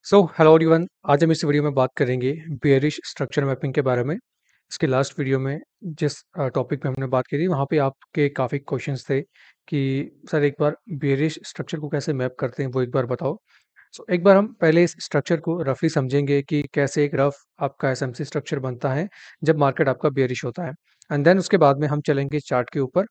Hello everyone. आज हम इस वीडियो में बात करेंगे बेयरिश स्ट्रक्चर मैपिंग के बारे में। इसके लास्ट वीडियो में जिस टॉपिक पे हमने बात की थी वहाँ पे आपके काफ़ी क्वेश्चंस थे कि सर एक बार बेयरिश स्ट्रक्चर को कैसे मैप करते हैं वो एक बार बताओ। एक बार हम पहले इस स्ट्रक्चर को रफली समझेंगे कि कैसे एक रफ आपका एसएमसी स्ट्रक्चर बनता है जब मार्केट आपका बेयरिश होता है। एंड देन उसके बाद में हम चलेंगे चार्ट के ऊपर।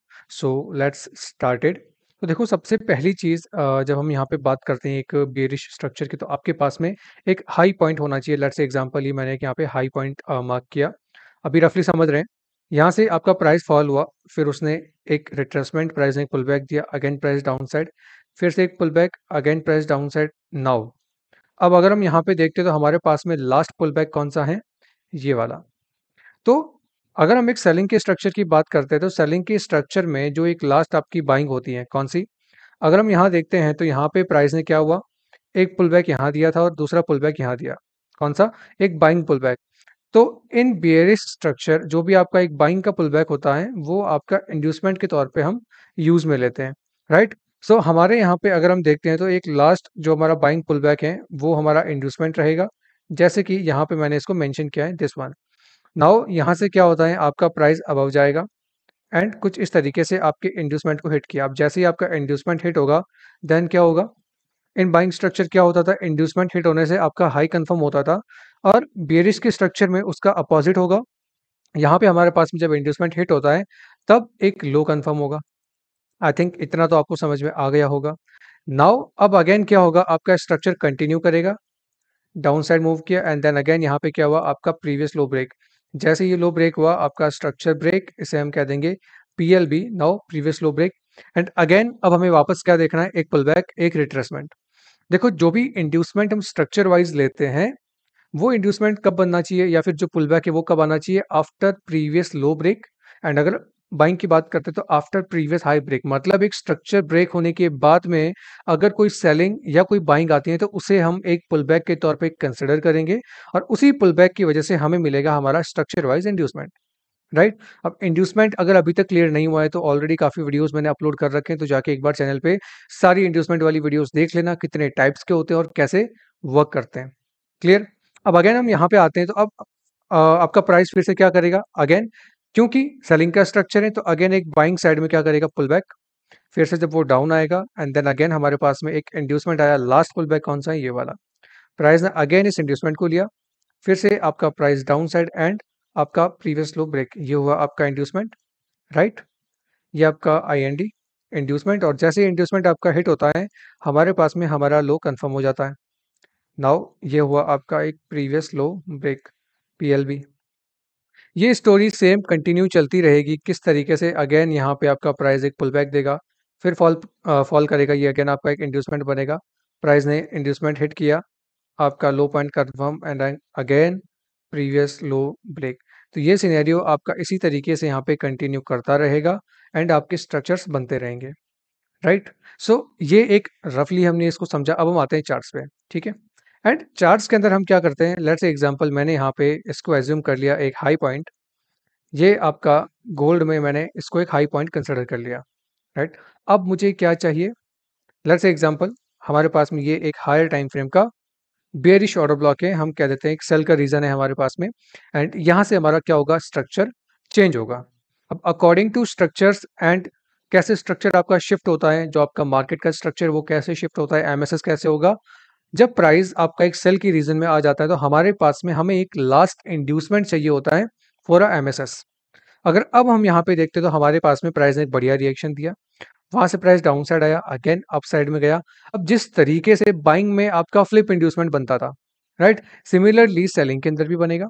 Let's started. तो देखो, सबसे पहली चीज़ जब हम यहाँ पे बात करते हैं एक बेयरिश स्ट्रक्चर की, तो आपके पास में एक हाई पॉइंट होना चाहिए। लेट्स से एग्जांपल ये मैंने यहाँ पे हाई पॉइंट मार्क किया। अभी रफली समझ रहे हैं, यहाँ से आपका प्राइस फॉल हुआ, फिर उसने एक रिट्रेसमेंट, प्राइस ने पुल बैक दिया, अगेन प्राइस डाउन साइड, फिर से एक pull back, again price down side. Now अब अगर हम यहाँ पे देखते हैं तो हमारे पास में लास्ट पुल बैक कौन सा है, ये वाला। तो अगर हम एक सेलिंग के स्ट्रक्चर की बात करते हैं तो सेलिंग के स्ट्रक्चर में जो एक लास्ट आपकी बाइंग होती है कौन सी, अगर हम यहाँ देखते हैं तो यहाँ पे प्राइस ने क्या हुआ, एक पुल बैक यहाँ दिया था और दूसरा पुल बैक यहाँ दिया। कौन सा? एक बाइंग पुल बैक। तो इन बेयरिश स्ट्रक्चर जो भी आपका एक बाइंग का पुल बैक होता है वो आपका इंड्यूसमेंट के तौर पे हम यूज में लेते हैं, राइट। हमारे यहाँ पे अगर हम देखते हैं तो एक लास्ट जो हमारा बाइंग पुल बैक है वो हमारा इंड्यूसमेंट रहेगा, जैसे कि यहाँ पे मैंने इसको मेंशन किया है, दिस वन। नाउ यहाँ से क्या होता है, आपका प्राइस अबव जाएगा एंड कुछ इस तरीके से आपके इंड्यूसमेंट को हिट किया। अब जैसे ही आपका इंड्यूसमेंट हिट होगा, देन क्या होगा, इन बाइंग स्ट्रक्चर क्या होता था, इंड्यूसमेंट हिट होने से आपका हाई कंफर्म होता था, और बेरिश के स्ट्रक्चर में उसका अपोजिट होगा। यहाँ पे हमारे पास में जब इंड्यूसमेंट हिट होता है तब एक लो कंफर्म होगा। आई थिंक इतना तो आपको समझ में आ गया होगा। नाउ अब अगेन क्या होगा, आपका स्ट्रक्चर कंटिन्यू करेगा, डाउन साइड मूव किया एंड देन अगेन यहाँ पे क्या हुआ, आपका प्रीवियस लो ब्रेक। जैसे ये लो ब्रेक हुआ, आपका स्ट्रक्चर ब्रेक, इसे हम कह देंगे PLB, now previous low break. And again अब हमें वापस क्या देखना है, एक पुल बैक, एक रिट्रेसमेंट। देखो, जो भी इंड्यूसमेंट हम स्ट्रक्चर वाइज लेते हैं वो इंड्यूसमेंट कब बनना चाहिए, या फिर जो पुल बैक है वो कब आना चाहिए, after previous low break. And अगर बाइंग की बात करते हैं तो आफ्टर प्रीवियस हाई ब्रेक। मतलब एक स्ट्रक्चर ब्रेक होने के बाद में अगर कोई सेलिंग या कोई बाइंग आती है तो उसे हम एक पुल बैक के तौर पे कंसिडर करेंगे, और उसी पुल बैक की वजह से हमें मिलेगा हमारा स्ट्रक्चर वाइज इंड्यूसमेंट, राइट। अब इंड्यूसमेंट अगर अभी तक क्लियर नहीं हुआ है तो ऑलरेडी काफी वीडियोस मैंने अपलोड कर रखे हैं, तो जाके एक बार चैनल पे सारी इंड्यूसमेंट वाली वीडियोस देख लेना, कितने टाइप्स के होते हैं और कैसे वर्क करते हैं। क्लियर? अब अगेन हम यहाँ पे आते हैं, तो अब आपका प्राइस फिर से क्या करेगा, अगेन क्योंकि सेलिंग का स्ट्रक्चर है तो अगेन एक बाइंग साइड में क्या करेगा, पुल बैक। फिर से जब वो डाउन आएगा एंड देन अगेन हमारे पास में एक इंड्यूसमेंट आया, लास्ट पुल बैक कौन सा है, ये वाला। प्राइस ने अगेन इस इंड्यूसमेंट को लिया, फिर से आपका प्राइस डाउन साइड एंड आपका प्रीवियस लो ब्रेक, ये हुआ आपका इंड्यूसमेंट, राइट। ये आपका आई एन डी इंड्यूसमेंट, और जैसे इंड्यूसमेंट आपका हिट होता है हमारे पास में हमारा लो कंफर्म हो जाता है। नाउ ये हुआ आपका एक प्रीवियस लो ब्रेक, पीएलबी। ये स्टोरी सेम कंटिन्यू चलती रहेगी। किस तरीके से, अगेन यहाँ पे आपका प्राइस एक पुल बैक देगा, फिर फॉल करेगा, ये अगेन आपका एक इंड्यूसमेंट बनेगा, प्राइस ने इंड्यूसमेंट हिट किया, आपका low point confirm and again previous low break. तो ये सिनेरियो आपका इसी तरीके से यहाँ पे कंटिन्यू करता रहेगा एंड आपके स्ट्रक्चर्स बनते रहेंगे, राइट। ये एक रफली हमने इसको समझा। अब हम आते हैं चार्ट्स पे, ठीक है। एंड चार्ट्स के अंदर हम क्या करते हैं, लेट्स से एग्जांपल मैंने यहाँ पे इसको एज्यूम कर लिया एक हाई पॉइंट, ये आपका गोल्ड में मैंने इसको एक हाई पॉइंट कंसिडर कर लिया, राइट। अब मुझे क्या चाहिए, लेट्स से एग्जांपल हमारे पास में ये एक हायर टाइम फ्रेम का बेयरिश ऑर्डर ब्लॉक है, हम कह देते हैं एक सेल का रीजन है हमारे पास में। एंड यहाँ से हमारा क्या होगा, स्ट्रक्चर चेंज होगा। अब अकॉर्डिंग टू स्ट्रक्चर्स एंड कैसे स्ट्रक्चर आपका शिफ्ट होता है, जो आपका मार्केट का स्ट्रक्चर वो कैसे शिफ्ट होता है, एमएसएस कैसे होगा, जब प्राइस आपका एक सेल की रीजन में आ जाता है तो हमारे पास में हमें एक लास्ट इंड्यूसमेंट चाहिए होता है फॉर अ एमएसएस। अगर अब हम यहाँ पे देखते हैं तो हमारे पास में प्राइस ने एक बढ़िया रिएक्शन दिया, वहां से प्राइस डाउन साइड आया, अगेन अप साइड में गया। अब जिस तरीके से बाइंग में आपका फ्लिप इंड्यूसमेंट बनता था, राइट, सिमिलरली सेलिंग के अंदर भी बनेगा।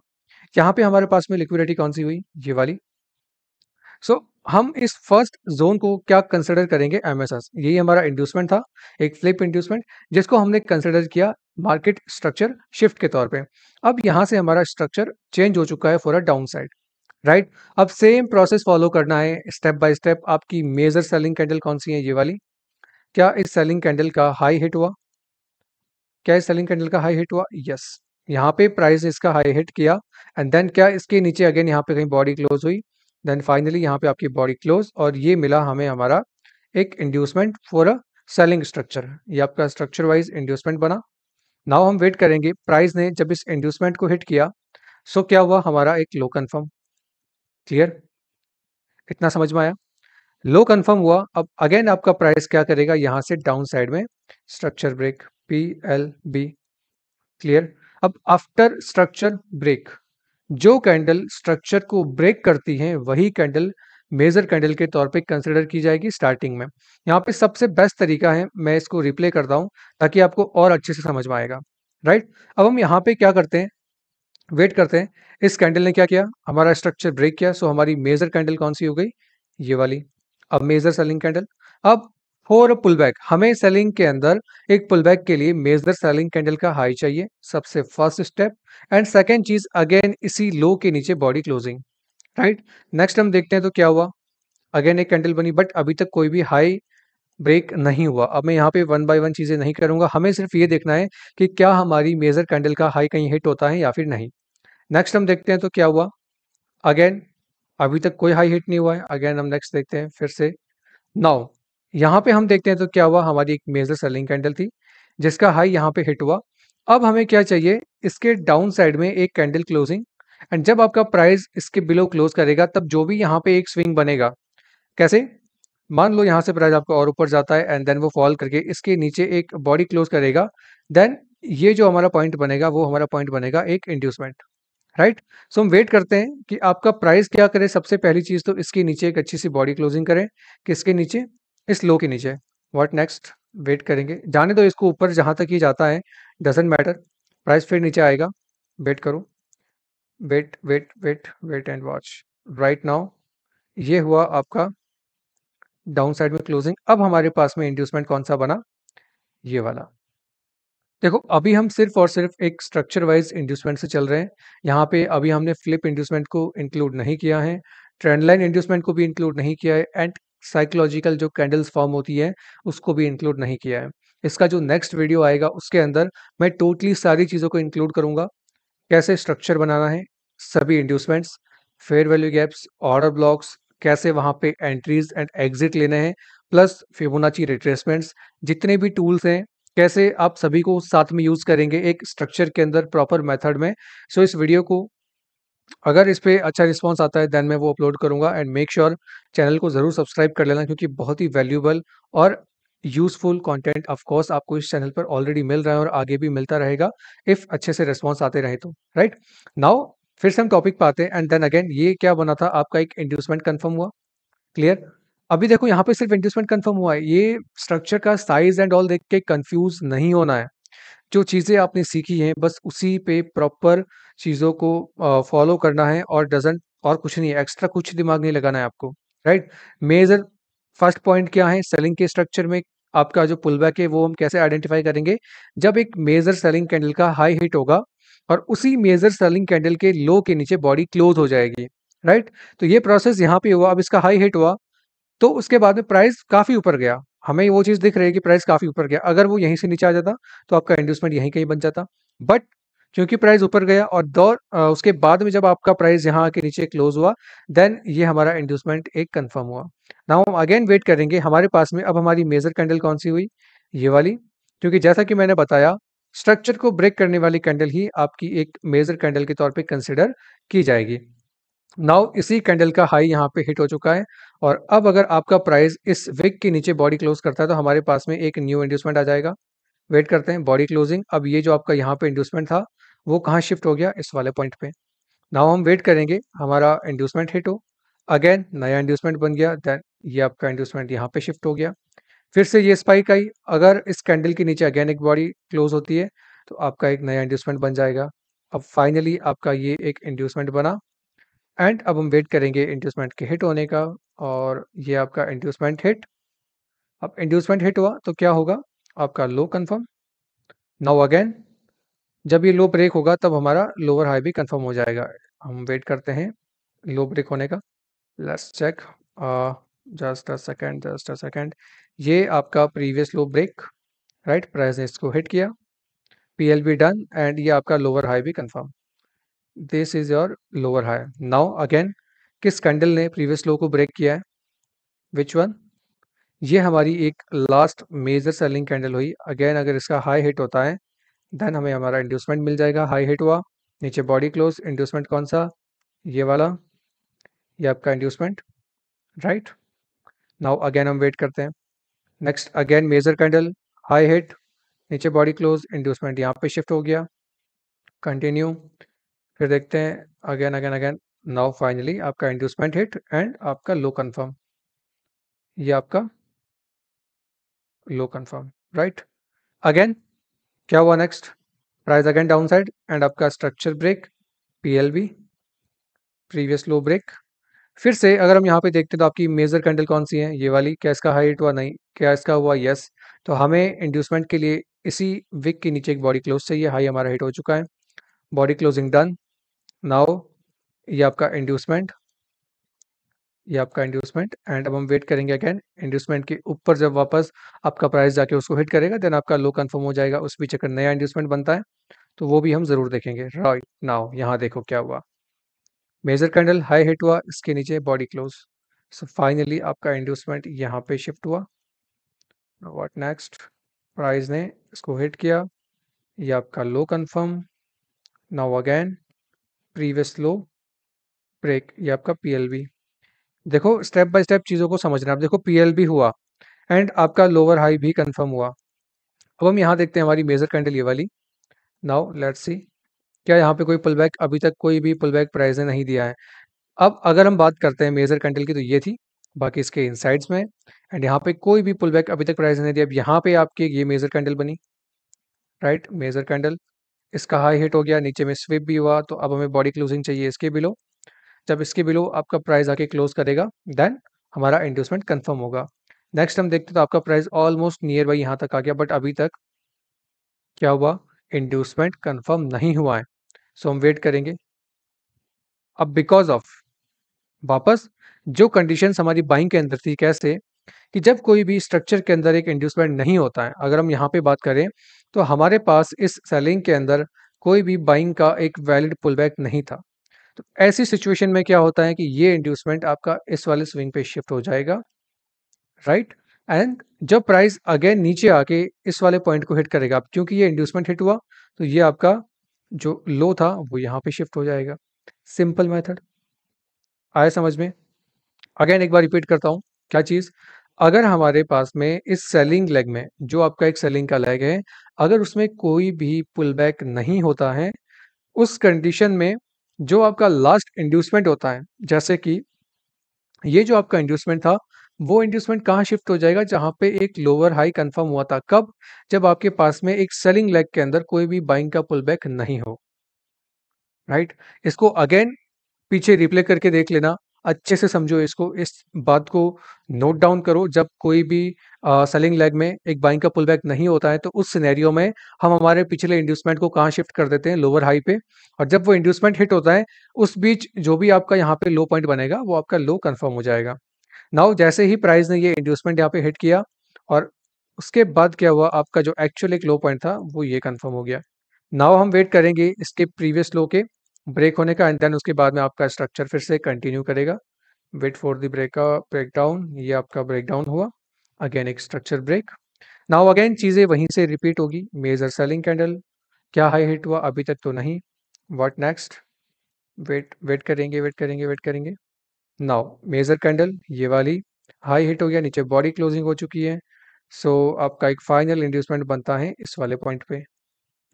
यहाँ पे हमारे पास में लिक्विडिटी कौन सी हुई, ये वाली। हम इस फर्स्ट जोन को क्या कंसिडर करेंगे, एमएसएस। यही हमारा इंड्यूसमेंट था, एक फ्लिप इंड्यूसमेंट, जिसको हमने कंसिडर किया मार्केट स्ट्रक्चर शिफ्ट के तौर पे। अब यहाँ से हमारा स्ट्रक्चर चेंज हो चुका है for a down side, right. अब सेम प्रोसेस फॉलो करना है स्टेप बाय स्टेप। आपकी मेजर सेलिंग कैंडल कौन सी है, ये वाली। क्या इस सेलिंग कैंडल का हाई हिट हुआ, क्या इस सेलिंग कैंडल का हाई हिट हुआ, यस। यहाँ पे प्राइस इसका हाई हिट किया एंड देन क्या इसके नीचे अगेन यहाँ पे कहीं बॉडी क्लोज हुई, देन फाइनली यहाँ पे आपकी बॉडी क्लोज, और ये मिला हमें हमारा एक inducement for a selling structure. ये आपका स्ट्रक्चर वाइज इंड्यूसमेंट बना। नाउ हम वेट करेंगे प्राइस ने जब इस इंड्यूसमेंट को हिट किया, सो क्या हुआ, हमारा एक लो कंफर्म। क्लियर, इतना समझ में आया? लो कंफर्म हुआ, अब अगेन आपका प्राइस क्या करेगा, यहां से डाउन साइड में स्ट्रक्चर ब्रेक, PLB। क्लियर। अब आफ्टर स्ट्रक्चर ब्रेक, जो कैंडल स्ट्रक्चर को ब्रेक करती है वही कैंडल मेजर कैंडल के तौर पे कंसिडर की जाएगी स्टार्टिंग में। यहाँ पे सबसे बेस्ट तरीका है, मैं इसको रिप्ले करता हूँ ताकि आपको और अच्छे से समझ में आएगा। राइट, अब हम यहाँ पे क्या करते हैं, वेट करते हैं। इस कैंडल ने क्या किया, हमारा स्ट्रक्चर ब्रेक किया, सो हमारी मेजर कैंडल कौन सी हो गई, ये वाली। अब मेजर सेलिंग कैंडल, अब फॉर पुल बैक, हमें सेलिंग के अंदर एक पुल बैक के लिए मेजर सेलिंग कैंडल का हाई चाहिए, सबसे फर्स्ट स्टेप। एंड सेकेंड चीज, अगेन इसी लो के नीचे बॉडी क्लोजिंग। राइट, नेक्स्ट हम देखते हैं तो क्या हुआ, अगेन एक कैंडल बनी, बट अभी तक कोई भी हाई ब्रेक नहीं हुआ। अब मैं यहाँ पे वन बाय वन चीजें नहीं करूंगा, हमें सिर्फ ये देखना है कि क्या हमारी मेजर कैंडल का हाई कहीं हिट होता है या फिर नहीं। नेक्स्ट हम देखते हैं तो क्या हुआ, अगेन अभी तक कोई हाई हिट नहीं हुआ है। अगेन हम नेक्स्ट देखते हैं फिर से। नाउ यहाँ पे हम देखते हैं तो क्या हुआ, हमारी एक मेजर सेलिंग कैंडल थी जिसका हाई यहाँ पे हिट हुआ। अब हमें क्या चाहिए, इसके डाउन साइड में एक कैंडल क्लोजिंग। एंड जब आपका प्राइस इसके बिलो क्लोज करेगा तब जो भी यहाँ पे एक स्विंग बनेगा, कैसे, मान लो यहाँ से प्राइस आपका और ऊपर जाता है एंड देन वो फॉल करके इसके नीचे एक बॉडी क्लोज करेगा, देन ये जो हमारा पॉइंट बनेगा वो हमारा पॉइंट बनेगा एक इंड्यूसमेंट। राइट, सो हम वेट करते हैं कि आपका प्राइस क्या करे। सबसे पहली चीज तो इसके नीचे एक अच्छी सी बॉडी क्लोजिंग करें, किसके नीचे, इस लो के नीचे। व्हाट नेक्स्ट, वेट करेंगे, जाने दो इसको ऊपर, जहां तक ही जाता है डजेंट मैटर, प्राइस फिर नीचे आएगा। वेट करो, wait wait wait wait and watch. Right now ये हुआ आपका डाउन साइड में क्लोजिंग। अब हमारे पास में इंड्यूसमेंट कौन सा बना, ये वाला। देखो अभी हम सिर्फ और सिर्फ एक स्ट्रक्चर वाइज इंड्यूसमेंट से चल रहे हैं। यहाँ पे अभी हमने फ्लिप इंड्यूसमेंट को इंक्लूड नहीं किया है, ट्रेंड लाइन इंड्यूसमेंट को भी इंक्लूड नहीं किया है, एंड साइकोलॉजिकल जो कैंडल्स फॉर्म होती है उसको भी इंक्लूड नहीं किया है। इसका जो नेक्स्ट वीडियो आएगा उसके अंदर मैं टोटली सारी चीज़ों को इंक्लूड करूंगा, कैसे स्ट्रक्चर बनाना है, सभी inducements, fair value gaps, order blocks, कैसे वहां पे एंट्रीज एंड एग्जिट लेने हैं, प्लस फिबोनाची रिट्रेसमेंट्स, जितने भी टूल्स हैं कैसे आप सभी को साथ में यूज करेंगे एक स्ट्रक्चर के अंदर प्रॉपर मेथड में। सो इस वीडियो को अगर इस पे अच्छा रिस्पांस आता है देन मैं वो अपलोड करूंगा। एंड मेक श्योर चैनल को जरूर सब्सक्राइब कर लेना, क्योंकि बहुत ही वैल्यूबल और यूजफुल कंटेंट ऑफ कोर्स आपको इस चैनल पर ऑलरेडी मिल रहा है और आगे भी मिलता रहेगा इफ अच्छे से रिस्पांस आते रहे तो। राइट, नाउ फिर से हम टॉपिक पे आते हैं। एंड देन अगेन ये क्या बना था, आपका एक इंड्यूसमेंट कंफर्म हुआ। क्लियर, अभी देखो यहाँ पे सिर्फ इंड्यूसमेंट कंफर्म हुआ है, ये स्ट्रक्चर का साइज एंड ऑल देख के कंफ्यूज नहीं होना है। जो चीज़ें आपने सीखी हैं बस उसी पे प्रॉपर चीज़ों को फॉलो करना है, और डजंट, और कुछ नहीं, एक्स्ट्रा कुछ दिमाग नहीं लगाना है आपको। राइट, मेजर फर्स्ट पॉइंट क्या है, सेलिंग के स्ट्रक्चर में आपका जो पुल बैक है वो हम कैसे आइडेंटिफाई करेंगे, जब एक मेजर सेलिंग कैंडल का हाई हिट होगा और उसी मेजर सेलिंग कैंडल के लो के नीचे बॉडी क्लोज हो जाएगी। राइट, तो ये प्रोसेस यहाँ पे हुआ, अब इसका हाई हिट हुआ तो उसके बाद में प्राइस काफी ऊपर गया, हमें वो चीज दिख रही है कि प्राइस काफी ऊपर गया। अगर वो यहीं से नीचे आ जाता तो आपका इंड्यूसमेंट यहीं कहीं बन जाता, बट क्योंकि प्राइस ऊपर गया और उसके बाद में जब आपका प्राइस यहाँ आके नीचे क्लोज हुआ, देन ये हमारा इंड्यूसमेंट एक कंफर्म हुआ। नाउ हम अगेन वेट करेंगे, हमारे पास में अब हमारी मेजर कैंडल कौन सी हुई, ये वाली। क्योंकि जैसा कि मैंने बताया स्ट्रक्चर को ब्रेक करने वाली कैंडल ही आपकी एक मेजर कैंडल के तौर पे कंसिडर की जाएगी। नाउ इसी कैंडल का हाई यहाँ पे हिट हो चुका है, और अब अगर आपका प्राइस इस विक के नीचे बॉडी क्लोज करता है तो हमारे पास में एक न्यू इंड्यूसमेंट आ जाएगा। वेट करते हैं, बॉडी क्लोजिंग, अब ये जो आपका यहाँ पे इंड्यूसमेंट था वो कहाँ शिफ्ट हो गया, इस वाले पॉइंट पे। नाउ हम वेट करेंगे हमारा इंड्यूसमेंट हिट हो, अगेन नया इंड्यूसमेंट बन गया, देन ये आपका इंड्यूसमेंट यहाँ पे शिफ्ट हो गया, फिर से ये स्पाइक आई, अगर इस कैंडल के नीचे अगेन एक बॉडी क्लोज होती है तो आपका एक नया इंड्यूसमेंट बन जाएगा। अब फाइनली आपका ये एक इंड्यूसमेंट बना, एंड अब हम वेट करेंगे इंड्यूसमेंट के हिट होने का, और ये आपका इंड्यूसमेंट हिट। अब इंड्यूसमेंट हिट हुआ तो क्या होगा, आपका लो कंफर्म। नाउ अगेन जब ये लो ब्रेक होगा तब हमारा लोअर हाई भी कंफर्म हो जाएगा। हम वेट करते हैं लो ब्रेक होने का, let's check, just a second, just a second. ये आपका previous low break, right, price ने इसको हिट किया, PLB डन, एंड ये आपका लोअर हाई भी confirm. This is your lower high. Now again किस कैंडल ने प्रीवियस लो को ब्रेक किया है, विच वन, ये हमारी एक लास्ट मेजर सेलिंग कैंडल हुई। अगेन अगर इसका हाई हिट होता है देन हमें हमारा इंड्यूसमेंट मिल जाएगा, हाई हिट हुआ, नीचे बॉडी क्लोज, इंड्यूसमेंट कौन सा, ये वाला, ये आपका इंड्यूसमेंट, राइट। नाउ अगेन हम वेट करते हैं, next again major candle, high hit, नीचे बॉडी क्लोज, इंड्यूसमेंट यहाँ पे शिफ्ट हो गया, कंटिन्यू, फिर देखते हैं again again again, now finally आपका इंड्यूसमेंट हिट एंड आपका लो कंफर्म, ये आपका लो कंफर्म, राइट। अगेन क्या हुआ next, price again down side and आपका structure break, PLB, previous low break. फिर से अगर हम यहाँ पे देखते हैं तो आपकी मेजर कैंडल कौन सी है, ये वाली, क्या इसका हाई हिट हुआ, नहीं, क्या इसका हुआ, यस। तो हमें इंड्यूसमेंट के लिए इसी विक के नीचे एक बॉडी क्लोज चाहिए, हाई हमारा हिट हो चुका है, बॉडी क्लोजिंग डन। नाउ ये आपका इंड्यूसमेंट, ये आपका इंड्यूसमेंट एंड अब हम वेट करेंगे अगेन, इंड्यूसमेंट के ऊपर जब वापस आपका प्राइस जाके उसको हिट करेगा देन आपका लो कंफर्म हो जाएगा, उस बीच अगर नया इंड्यूसमेंट बनता है तो वो भी हम जरूर देखेंगे, राइट। नाउ यहाँ देखो क्या हुआ, मेजर कैंडल हाई हिट हुआ, इसके नीचे बॉडी क्लोज, सो फाइनली आपका इंड्यूसमेंट यहाँ पे शिफ्ट हुआ। व्हाट नेक्स्ट, प्राइस ने इसको हिट किया, ये आपका low confirm, now again previous low break, ये आपका पीएलबी। देखो स्टेप बाय स्टेप चीज़ों को समझना, आप देखो पीएलबी हुआ एंड आपका लोअर हाई भी कंफर्म हुआ। अब हम यहाँ देखते हैं हमारी मेजर कैंडल ये वाली, नाउ लेट्स सी, क्या यहाँ पे कोई पुल बैक, अभी तक कोई भी पुल बैक प्राइस ने नहीं दिया है। अब अगर हम बात करते हैं मेजर कैंडल की तो ये थी, बाकी इसके इनसाइड्स में एंड यहाँ पे कोई भी पुल बैक अभी तक प्राइस नहीं दिया। अब यहाँ पे आपकी ये मेजर कैंडल बनी, राइट, मेजर कैंडल, इसका हाई हिट हो गया, नीचे में स्विप भी हुआ, तो अब हमें बॉडी क्लोजिंग चाहिए इसके बिलो, जब इसके बिलो आपका प्राइस आके क्लोज करेगा देन हमारा इंड्यूसमेंट कंफर्म होगा। नेक्स्ट हम देखते हैं तो आपका प्राइस ऑलमोस्ट नियर बाई यहाँ तक आ गया, बट अभी तक क्या हुआ, इंड्यूसमेंट कंफर्म नहीं हुआ है, सो हम वेट करेंगे। अब बिकॉज ऑफ वापस जो कंडीशंस हमारी बाइंग के अंदर थी, कैसे कि जब कोई भी स्ट्रक्चर के अंदर एक इंड्यूसमेंट नहीं होता है, अगर हम यहाँ पे बात करें तो हमारे पास इस सेलिंग के अंदर कोई भी बाइंग का एक वैलिड पुलबैक नहीं था। तो ऐसी सिचुएशन में क्या होता है कि ये इंड्यूसमेंट आपका इस वाले स्विंग पे शिफ्ट हो जाएगा, राइट। एंड जब प्राइस अगेन नीचे आके इस वाले पॉइंट को हिट करेगा, अब क्योंकि ये इंड्यूसमेंट हिट हुआ तो ये आपका जो लो था वो यहाँ पे शिफ्ट हो जाएगा। सिंपल मेथड आया समझ में। अगेन एक बार रिपीट करता हूँ, क्या चीज़, अगर हमारे पास में इस सेलिंग लेग में जो आपका एक सेलिंग का लेग है, अगर उसमें कोई भी पुल बैक नहीं होता है, उस कंडीशन में जो आपका लास्ट इंड्यूसमेंट होता है, जैसे कि ये जो आपका इंड्यूसमेंट था, वो इंड्यूसमेंट कहाँ शिफ्ट हो जाएगा, जहाँ पे एक लोअर हाई कंफर्म हुआ था, कब, जब आपके पास में एक सेलिंग लेग के अंदर कोई भी बाइंग का पुल बैक नहीं हो, राइट। इसको अगेन पीछे रिप्ले करके देख लेना, अच्छे से समझो इसको, इस बात को नोट डाउन करो, जब कोई भी सेलिंग लेग में एक बाइंग का पुल बैक नहीं होता है तो उस सिनेरियो में हम हमारे पिछले इंड्यूसमेंट को कहाँ शिफ्ट कर देते हैं, लोअर हाई पे, और जब वो इंड्यूसमेंट हिट होता है उस बीच जो भी आपका यहाँ पे लो पॉइंट बनेगा वो आपका लो कंफर्म हो जाएगा। नाउ जैसे ही प्राइस ने ये इंड्यूसमेंट यहाँ पे हिट किया और उसके बाद क्या हुआ, आपका जो एक्चुअल एक लो पॉइंट था वो ये कंफर्म हो गया। नाउ हम वेट करेंगे इसके प्रीवियस लो के ब्रेक होने का एंड देन उसके बाद में आपका स्ट्रक्चर फिर से कंटिन्यू करेगा। वेट फॉर द ब्रेकडाउन, ये आपका ब्रेकडाउन हुआ, अगेन एक स्ट्रक्चर ब्रेक। नाउ अगेन चीज़ें वहीं से रिपीट होगी, मेजर सेलिंग कैंडल, क्या हाई हिट हुआ, अभी तक तो नहीं, व्हाट नेक्स्ट, वेट वेट करेंगे वेट करेंगे वेट करेंगे। नाउ मेजर कैंडल ये वाली, हाई हिट हो गया, नीचे बॉडी क्लोजिंग हो चुकी है, सो आपका एक फाइनल इंड्यूसमेंट बनता है इस वाले पॉइंट पे,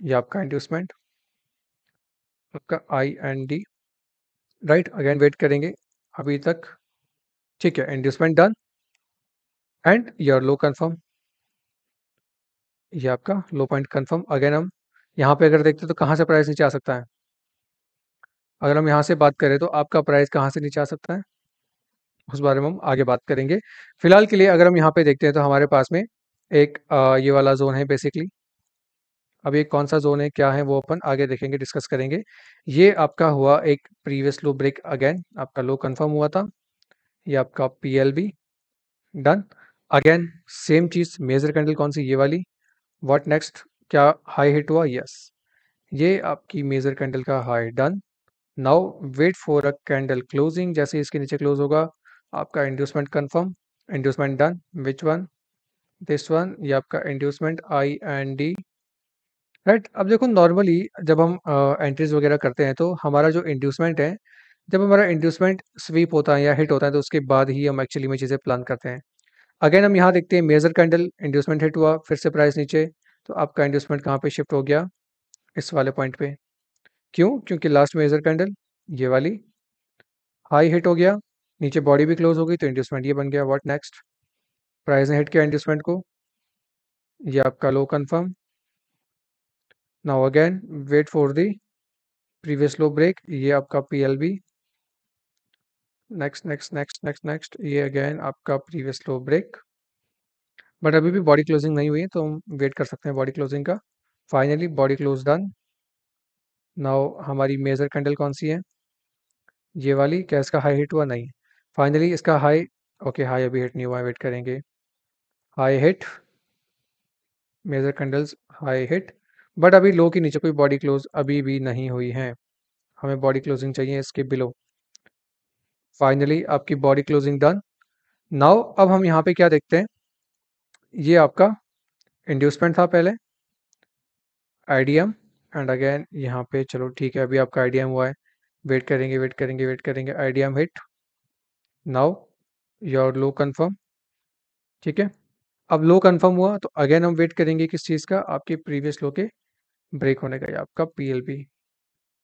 ये आपका इंड्यूसमेंट, आपका I and D, right. Again wait करेंगे, अभी तक ठीक है, inducement done and your low confirm, ये आपका लो पॉइंट कंफर्म। अगेन हम यहाँ पे अगर देखते हैं तो कहाँ से प्राइस नीचे आ सकता है, अगर हम यहाँ से बात करें तो आपका प्राइस कहाँ से नीचे आ सकता है उस बारे में हम आगे बात करेंगे। फिलहाल के लिए अगर हम यहाँ पे देखते हैं तो हमारे पास में एक ये वाला जोन है बेसिकली, अब ये कौन सा जोन है क्या है वो अपन आगे देखेंगे, डिस्कस करेंगे। ये आपका हुआ एक प्रीवियस लो ब्रेक, अगेन आपका लो कंफर्म हुआ था, ये आपका पीएलबी डन। अगेन सेम चीज, मेजर कैंडल कौन सी, ये वाली, व्हाट नेक्स्ट, क्या हाई हिट हुआ, यस, ये आपकी मेजर कैंडल का high done. Now wait for a candle closing, जैसे इसके नीचे क्लोज होगा आपका inducement confirm, inducement done, which one, this one, ये आपका inducement I and D, right. अब देखो नॉर्मली जब हम एंट्रीज वगैरह करते हैं तो हमारा जो इंड्यूसमेंट है, जब हमारा इंड्यूसमेंट स्वीप होता है या हिट होता है तो उसके बाद ही हम एक्चुअली में चीज़ें प्लान करते हैं। अगेन हम यहाँ देखते हैं मेजर कैंडल इंड्यूसमेंट हिट हुआ, फिर से प्राइस नीचे, तो आपका इंड्यूसमेंट कहाँ पे शिफ्ट हो गया, इस वाले पॉइंट पे। क्यों? क्योंकि लास्ट मेजर कैंडल ये वाली हाई हिट हो गया, नीचे बॉडी भी क्लोज हो गई, तो इंड्यूसमेंट ये बन गया। What next? प्राइस ने हिट किया इंड्यूसमेंट को, ये आपका low confirm. Now again wait for the previous low break, ये आपका PLB. Next next next next next, ये अगेन आपका प्रीवियस लो ब्रेक, बट अभी भी बॉडी क्लोजिंग नहीं हुई है तो हम वेट कर सकते हैं बॉडी क्लोजिंग का। Finally body close done. Now हमारी मेजर कैंडल कौन सी है, ये वाली। क्या इसका हाई हिट हुआ? नहीं। फाइनली इसका हाई, ओके हाई अभी हिट नहीं हुआ है, वेट करेंगे। High hit, major candles high hit, but अभी लो के नीचे कोई बॉडी क्लोज अभी भी नहीं हुई है, हमें बॉडी क्लोजिंग चाहिए इसके बिलो। फाइनली आपकी बॉडी क्लोजिंग डन। नाउ अब हम यहाँ पे क्या देखते हैं, ये आपका इंड्यूसमेंट था पहले, आईडीएम, एंड अगेन यहाँ पे चलो ठीक है अभी आपका आईडीएम हुआ है, वेट करेंगे वेट करेंगे वेट करेंगे, IDM hit. Now your low confirm, ठीक है। अब लो कंफर्म हुआ तो अगेन हम वेट करेंगे किस चीज़ का, आपके प्रीवियस लो के ब्रेक होने का, ये आपका पीएलबी।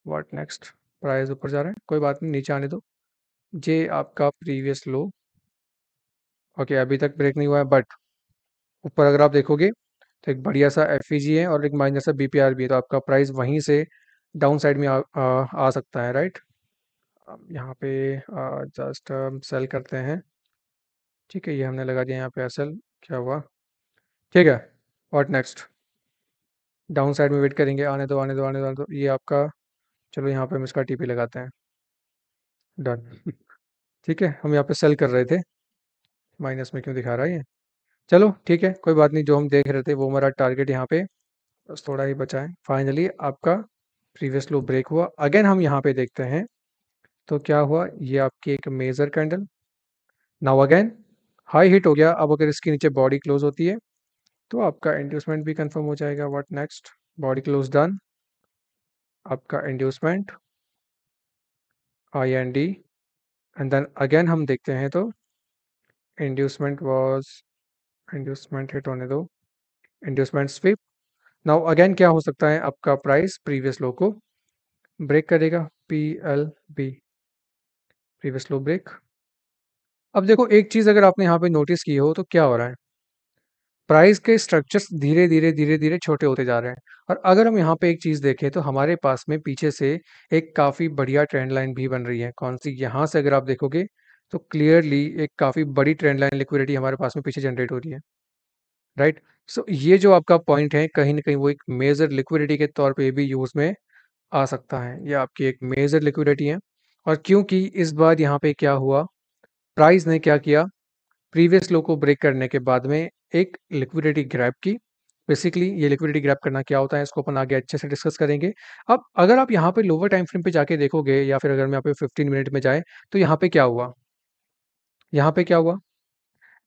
What next? प्राइस ऊपर जा रहा है, कोई बात नहीं नीचे आने दो। ये आपका प्रीवियस लो, ओके अभी तक ब्रेक नहीं हुआ है, बट ऊपर अगर आप देखोगे तो एक बढ़िया सा एफईजी है और एक माइनर सा बीपीआर भी है, तो आपका प्राइस वहीं से डाउन साइड में आ सकता है, राइट। यहाँ पे जस्ट सेल करते हैं, ठीक है, ये हमने लगा दिया यहाँ पे एसएल। क्या हुआ? ठीक है। What next? डाउन साइड में वेट करेंगे, आने दो आने दो आने दो आने दो, ये आपका, चलो यहाँ पे हम इसका टीपी लगाते हैं, डन। ठीक है, हम यहाँ पे सेल कर रहे थे, माइनस में क्यों दिखा रहा है ये? चलो ठीक है कोई बात नहीं, जो हम देख रहे थे वो हमारा टारगेट यहाँ पे बस थोड़ा ही बचा है। फाइनली आपका प्रीवियस लो ब्रेक हुआ, अगेन हम यहाँ पे देखते हैं तो क्या हुआ, ये आपकी एक major candle. Now again high hit हो गया, अब अगर इसके नीचे बॉडी क्लोज होती है तो आपका इंड्यूसमेंट भी कंफर्म हो जाएगा। What next? Body close done, आपका inducement I N D, and then again हम देखते हैं तो इंड्यूसमेंट वाज, इंड्यूसमेंट हिट होने दो, इंड्यूसमेंट स्वीप। नाउ अगेन क्या हो सकता है, आपका प्राइस प्रीवियस लो को ब्रेक करेगा, P L B, previous low break. अब देखो एक चीज अगर आपने यहाँ पे नोटिस की हो तो क्या हो रहा है, प्राइस के स्ट्रक्चर्स धीरे धीरे धीरे धीरे छोटे होते जा रहे हैं। और अगर हम यहाँ पे एक चीज देखें तो हमारे पास में पीछे से एक काफी बढ़िया ट्रेंड लाइन भी बन रही है। कौन सी? यहाँ से अगर आप देखोगे तो क्लियरली एक काफी बड़ी ट्रेंड लाइन लिक्विडिटी हमारे पास में पीछे जनरेट हो रही है, राइट। सो ये जो आपका पॉइंट है कहीं ना कहीं वो एक मेजर लिक्विडिटी के तौर पे भी यूज में आ सकता है, ये आपकी एक मेजर लिक्विडिटी है। और क्योंकि इस बार यहाँ पे क्या हुआ, प्राइस ने क्या किया, प्रीवियस लो को ब्रेक करने के बाद में एक लिक्विडिटी ग्रैब की। बेसिकली ये लिक्विडिटी ग्रैब करना क्या होता है इसको अपन आगे अच्छे से डिस्कस करेंगे। अब अगर आप यहाँ पे लोअर टाइम फ्रेम पे जाके देखोगे या फिर अगर मैं यहाँ पे 15 मिनट में जाए तो यहाँ पे क्या हुआ, यहाँ पे क्या हुआ,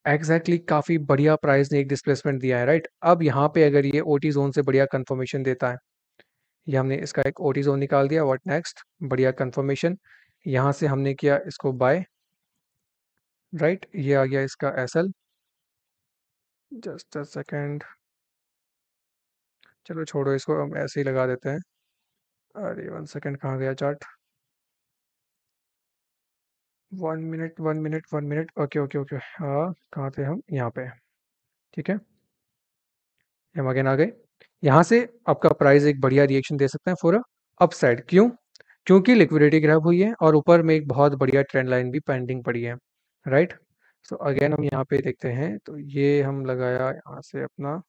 एग्जैक्टली काफी बढ़िया प्राइस ने एक डिस्प्लेसमेंट दिया है, राइट। अब यहाँ पे अगर ये ओटी जोन से बढ़िया कंफर्मेशन देता है, ये हमने इसका एक ओटी जोन निकाल दिया। What next? बढ़िया कंफर्मेशन, यहाँ से हमने किया इसको बाय, राइट, ये आ गया इसका एसएल। जस्ट अ सेकेंड, चलो छोड़ो इसको, हम ऐसे ही लगा देते हैं। अरे 1 सेकेंड, कहाँ गया chart? 1 minute 1 minute 1 minute, okay okay okay, हाँ कहाँ थे हम? यहाँ पे, ठीक है, हम अगेन आ गए। यहाँ से आपका प्राइस एक बढ़िया रिएक्शन दे सकते हैं फॉर अपसाइड। क्यों? क्योंकि लिक्विडिटी ग्रैब हुई है और ऊपर में एक बहुत बढ़िया ट्रेंड लाइन भी पेंडिंग पड़ी है, राइट। सो अगेन हम यहाँ पे देखते हैं तो ये हम लगाया यहाँ से अपना,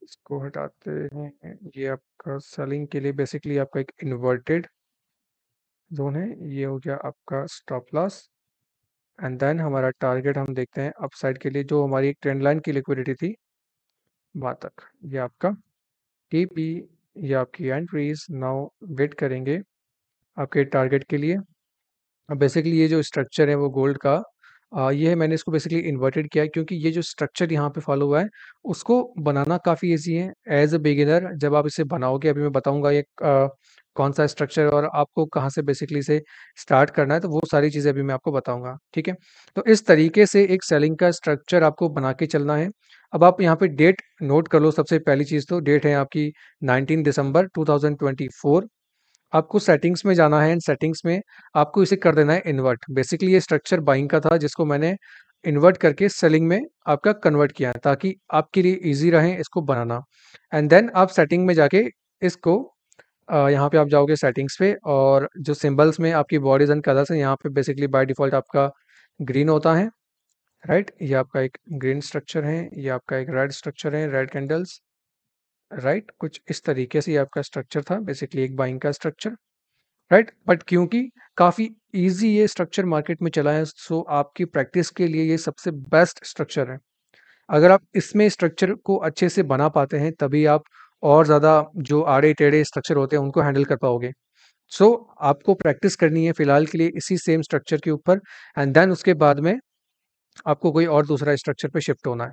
इसको हटाते हैं, ये आपका सेलिंग के लिए बेसिकली आपका एक इन्वर्टेड जोन है, ये हो गया आपका स्टॉप लॉस। एंड देन हमारा टारगेट हम देखते हैं अपसाइड के लिए, जो हमारी एक ट्रेंड लाइन की लिक्विडिटी थी वहाँ तक, ये आपका टीपी, ये आपकी एंट्रीज। नाउ वेट करेंगे आपके टारगेट के लिए। अब बेसिकली ये जो स्ट्रक्चर है वो गोल्ड का ये मैंने इसको बेसिकली इन्वर्टेड किया है क्योंकि ये जो स्ट्रक्चर यहाँ पे फॉलो हुआ है उसको बनाना काफ़ी ईजी है। एज अ बिगिनर जब आप इसे बनाओगे, अभी मैं बताऊंगा ये कौन सा स्ट्रक्चर और आपको कहाँ से बेसिकली इसे स्टार्ट करना है, तो वो सारी चीज़ें अभी मैं आपको बताऊंगा। ठीक है, तो इस तरीके से एक सेलिंग का स्ट्रक्चर आपको बना के चलना है। अब आप यहाँ पे डेट नोट कर लो। सबसे पहली चीज़ तो डेट है आपकी 19 दिसंबर 2024। आपको सेटिंग्स में जाना है एंड सेटिंग्स में आपको इसे कर देना है इन्वर्ट। बेसिकली ये स्ट्रक्चर बाइंग का था जिसको मैंने इन्वर्ट करके सेलिंग में आपका कन्वर्ट किया है ताकि आपके लिए इजी रहे इसको बनाना। एंड देन आप सेटिंग में जाके इसको यहाँ पे आप जाओगे सेटिंग्स पे, और जो सिंबल्स में आपकी बॉडीज एंड कलर्स है यहाँ पे बेसिकली बाय डिफॉल्ट आपका ग्रीन होता है। राइट, ये आपका एक ग्रीन स्ट्रक्चर है, ये आपका एक रेड स्ट्रक्चर है, रेड कैंडल्स। राइट, कुछ इस तरीके से ये आपका स्ट्रक्चर था, बेसिकली एक बाइंग का स्ट्रक्चर। राइट, बट क्योंकि काफ़ी इजी ये स्ट्रक्चर मार्केट में चला है, सो आपकी प्रैक्टिस के लिए ये सबसे बेस्ट स्ट्रक्चर है। अगर आप इसमें स्ट्रक्चर को अच्छे से बना पाते हैं तभी आप और ज़्यादा जो आड़े टेढ़े स्ट्रक्चर होते हैं उनको हैंडल कर पाओगे। सो आपको प्रैक्टिस करनी है फिलहाल के लिए इसी सेम स्ट्रक्चर के ऊपर, एंड देन उसके बाद में आपको कोई और दूसरा स्ट्रक्चर पे शिफ्ट होना है।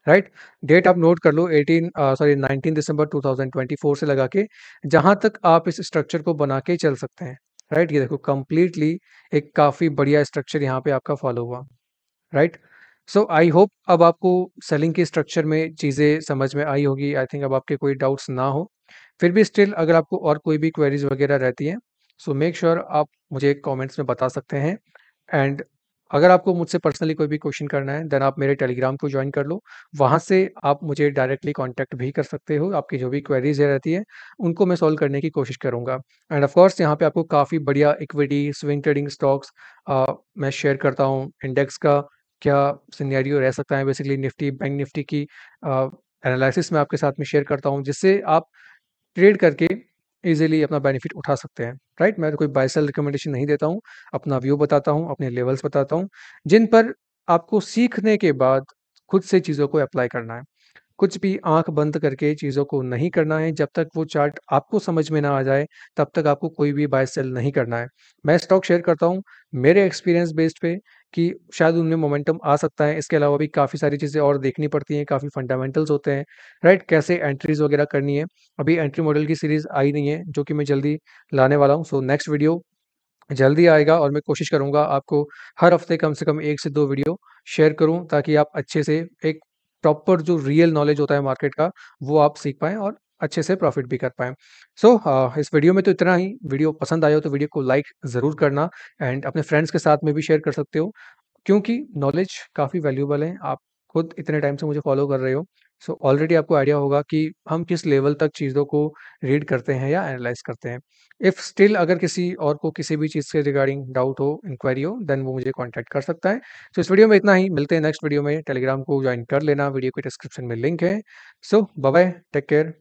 राइट, डेट आप नोट कर लो, 19 दिसंबर 2024 से लगा के जहां तक आप इस स्ट्रक्चर को बना के चल सकते हैं। राइट, ये देखो कंप्लीटली एक काफ़ी बढ़िया स्ट्रक्चर यहाँ पे आपका फॉलो हुआ। राइट, सो आई होप अब आपको सेलिंग के स्ट्रक्चर में चीज़ें समझ में आई होगी। आई थिंक अब आपके कोई डाउट्स ना हो। फिर भी स्टिल अगर आपको और कोई भी क्वेरीज वगैरह रहती हैं, सो मेक श्योर आप मुझे कमेंट्स में बता सकते हैं। एंड अगर आपको मुझसे पर्सनली कोई भी क्वेश्चन करना है देन आप मेरे टेलीग्राम को ज्वाइन कर लो। वहाँ से आप मुझे डायरेक्टली कांटेक्ट भी कर सकते हो। आपकी जो भी क्वेरीज रहती है उनको मैं सॉल्व करने की कोशिश करूँगा। एंड ऑफ कोर्स यहाँ पे आपको काफ़ी बढ़िया इक्विटी स्विंग ट्रेडिंग स्टॉक्स मैं शेयर करता हूँ। इंडेक्स का क्या सिनेरियो रह सकता है, बेसिकली निफ्टी बैंक निफ्टी की एनालिसिस मैं आपके साथ में शेयर करता हूँ जिससे आप ट्रेड करके इजीली अपना बेनिफिट उठा सकते हैं। राइट, मैं तो कोई बाय सेल रिकमेंडेशन नहीं देता हूँ, अपना व्यू बताता हूँ, अपने लेवल्स बताता हूँ जिन पर आपको सीखने के बाद खुद से चीज़ों को अप्लाई करना है। कुछ भी आंख बंद करके चीज़ों को नहीं करना है। जब तक वो चार्ट आपको समझ में ना आ जाए तब तक आपको कोई भी बाय सेल नहीं करना है। मैं स्टॉक शेयर करता हूँ मेरे एक्सपीरियंस बेस्ड पे कि शायद उनमें मोमेंटम आ सकता है। इसके अलावा भी काफ़ी सारी चीज़ें और देखनी पड़ती हैं, काफ़ी फंडामेंटल्स होते हैं। राइट, कैसे एंट्रीज वगैरह करनी है। अभी एंट्री मॉडल की सीरीज आई नहीं है जो कि मैं जल्दी लाने वाला हूँ। सो नेक्स्ट वीडियो जल्दी आएगा और मैं कोशिश करूँगा आपको हर हफ्ते कम से कम 1 से 2 वीडियो शेयर करूँ ताकि आप अच्छे से एक प्रॉपर जो रियल नॉलेज होता है मार्केट का वो आप सीख पाएँ और अच्छे से प्रॉफिट भी कर पाएँ। सो इस वीडियो में तो इतना ही। वीडियो पसंद आया हो तो वीडियो को लाइक ज़रूर करना एंड अपने फ्रेंड्स के साथ में भी शेयर कर सकते हो क्योंकि नॉलेज काफ़ी वैल्यूएबल है। आप खुद इतने टाइम से मुझे फॉलो कर रहे हो, सो ऑलरेडी आपको आइडिया होगा कि हम किस लेवल तक चीज़ों को रीड करते हैं या एनालाइज करते हैं। इफ़ स्टिल अगर किसी और को किसी भी चीज़ से रिगार्डिंग डाउट हो, इंक्वायरी हो, देन वो मुझे कांटेक्ट कर सकता है। सो इस वीडियो में इतना ही। मिलते हैं नेक्स्ट वीडियो में। टेलीग्राम को ज्वाइन कर लेना, वीडियो के डिस्क्रिप्शन में लिंक है। सो बाय बाय, टेक केयर।